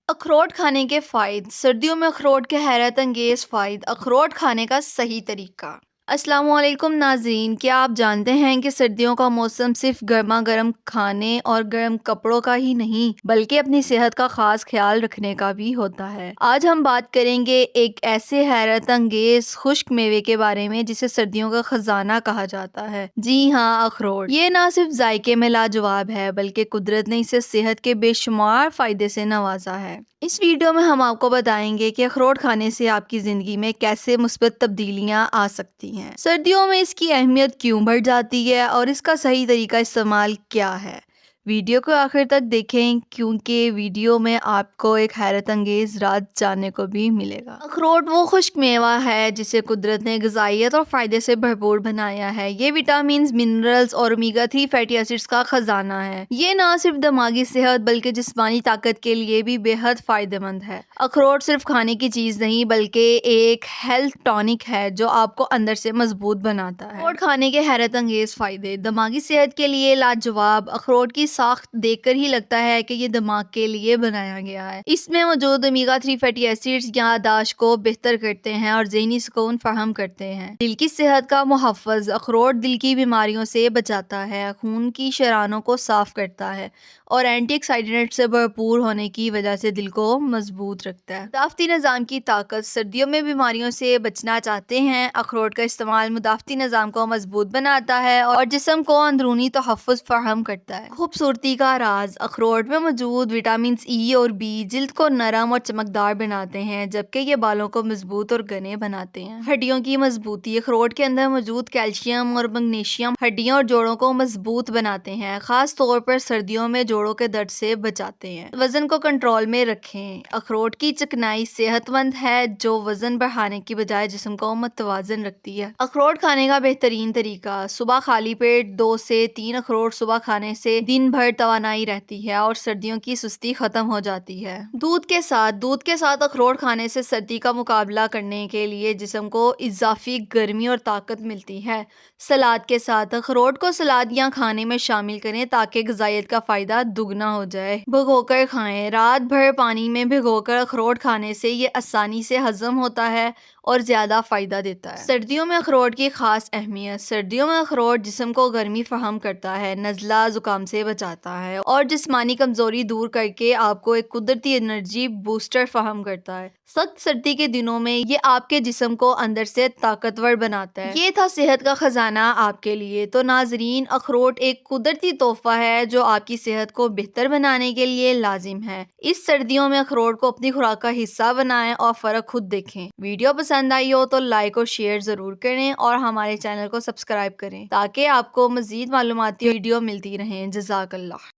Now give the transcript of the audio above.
اخروٹ کھانے کے فوائد۔ سردیوں میں اخروٹ کے حیرت انگیز فوائد۔ اخروٹ کھانے کا صحیح طریقہ۔ السلام علیکم ناظرین، کیا آپ جانتے ہیں کہ سردیوں کا موسم صرف گرما گرم کھانے اور گرم کپڑوں کا ہی نہیں بلکہ اپنی صحت کا خاص خیال رکھنے کا بھی ہوتا ہے۔ آج ہم بات کریں گے ایک ایسے حیرت انگیز خشک میوے کے بارے میں جسے سردیوں کا خزانہ کہا جاتا ہے۔ جی ہاں، اخروٹ۔ یہ نہ صرف ذائقے میں لاجواب ہے بلکہ قدرت نے اسے صحت کے بے شمار فائدے سے نوازا ہے۔ اس ویڈیو میں ہم آپ کو بتائیں گے کہ اخروٹ کھانے سے آپ کی زندگی میں کیسے مثبت تبدیلیاں آ سکتی ہیں، سردیوں میں اس کی اہمیت کیوں بڑھ جاتی ہے اور اس کا صحیح طریقہ استعمال کیا ہے۔ ویڈیو کو آخر تک دیکھیں کیونکہ ویڈیو میں آپ کو ایک حیرت انگیز راز جاننے کو بھی ملے گا۔ اخروٹ وہ خشک میوہ ہے جسے قدرت نے غذائیت اور فائدے سے بھرپور بنایا ہے۔ یہ وٹامنز، منرلز اور اومیگا 3 فیٹی ایسڈز کا خزانہ ہے۔ یہ نہ صرف دماغی صحت بلکہ جسمانی طاقت کے لیے بھی بے حد فائدہ مند ہے۔ اخروٹ صرف کھانے کی چیز نہیں بلکہ ایک ہیلتھ ٹونک ہے جو آپ کو اندر سے مضبوط بناتا ہے۔ اخروٹ کھانے کے حیرت انگیز فائدے۔ دماغی صحت کے لیے لاجواب۔ اخروٹ کی ساخت دیکھ کر ہی لگتا ہے کہ یہ دماغ کے لیے بنایا گیا ہے۔ اس میں موجود اومیگا 3 فیٹی ایسڈز یادداشت کو بہتر کرتے ہیں اور ذہنی سکون فراہم کرتے ہیں۔ دل کی صحت کا محفظ۔ اخروٹ دل کی بیماریوں سے بچاتا ہے، خون کی شرانوں کو صاف کرتا ہے اور اینٹی آکسیڈنٹ سے بھرپور ہونے کی وجہ سے دل کو مضبوط رکھتا ہے۔ مدافعتی نظام کی طاقت۔ سردیوں میں بیماریوں سے بچنا چاہتے ہیں؟ اخروٹ کا استعمال مدافعتی نظام کو مضبوط بناتا ہے اور جسم کو اندرونی تحفظ فراہم کرتا ہے۔ خوبصورتی کا راز۔ اخروٹ میں موجود وٹامنز ای اور بی جلد کو نرم اور چمکدار بناتے ہیں جبکہ یہ بالوں کو مضبوط اور گھنے بناتے ہیں۔ ہڈیوں کی مضبوطی۔ اخروٹ کے اندر موجود کیلشیم اور میگنیشیم ہڈیوں اور جوڑوں کو مضبوط بناتے ہیں، خاص طور پر سردیوں میں جوڑوں کے درد سے بچاتے ہیں۔ وزن کو کنٹرول میں رکھیں۔ اخروٹ کی چکنائی صحت مند ہے جو وزن بڑھانے کی بجائے جسم کو متوازن رکھتی ہے۔ اخروٹ کھانے کا بہترین طریقہ۔ صبح خالی پیٹ 2 سے 3 اخروٹ صبح کھانے سے دن بھر توانائی رہتی ہے اور سردیوں کی سستی ختم ہو جاتی ہے۔ دودھ کے ساتھ۔ دودھ کے ساتھ اخروٹ کھانے سے سردی کا مقابلہ کرنے کے لیے جسم کو اضافی گرمی اور طاقت ملتی ہے۔ سلاد کے ساتھ۔ اخروٹ کو سلاد یا کھانے میں شامل کریں تاکہ غذائیت کا فائدہ دگنا ہو جائے۔ بھگو کر کھائیں۔ رات بھر پانی میں بھگو کر اخروٹ کھانے سے یہ آسانی سے ہضم ہوتا ہے اور زیادہ فائدہ دیتا ہے۔ سردیوں میں اخروٹ کی خاص اہمیت۔ سردیوں میں اخروٹ جسم کو گرمی فراہم کرتا ہے، نزلہ زکام سے بچاتا ہے اور جسمانی کمزوری دور کر کے آپ کو ایک قدرتی انرجی بوسٹر فراہم کرتا ہے۔ سخت سردی کے دنوں میں یہ آپ کے جسم کو اندر سے طاقتور بناتا ہے۔ یہ تھا صحت کا خزانہ آپ کے لیے۔ تو ناظرین، اخروٹ ایک قدرتی تحفہ ہے جو آپ کی صحت کو بہتر بنانے کے لیے لازم ہے۔ اس سردیوں میں اخروٹ کو اپنی خوراک کا حصہ بنائیں اور فرق خود دیکھیں۔ ویڈیو پسند آئی ہو تو لائک اور شیئر ضرور کریں اور ہمارے چینل کو سبسکرائب کریں تاکہ آپ کو مزید معلوماتی ویڈیو ملتی رہیں۔ جزاک اللہ۔